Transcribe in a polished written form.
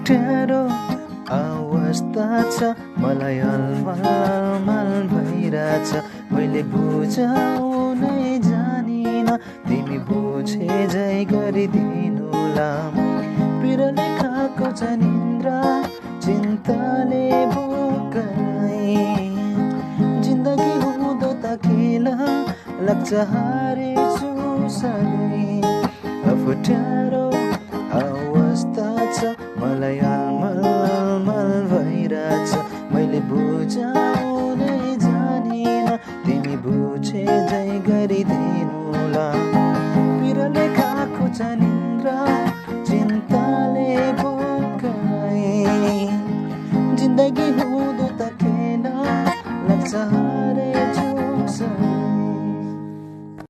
अप्ठ्यारो अवस्था छ मलाई अलमल भइरहेछ मैले बुझाउनै जानिन तिमी बुझे झै गरिदिनुला पिरले खाएको छ निन्द्रा चिन्ताले बोकाइ जिन्दगी हुँदो त खेल लाग्छ हारेछु सधैँ अप्ठ्यारो अवस्था छ मलाई अलमल भइरहेछ मैले बुझाउनै जानिन तिमी बुझे झै गरिदिनुला पिरले खाएको छ निन्द्रा चिन्ताले बोकाइ जिन्दगी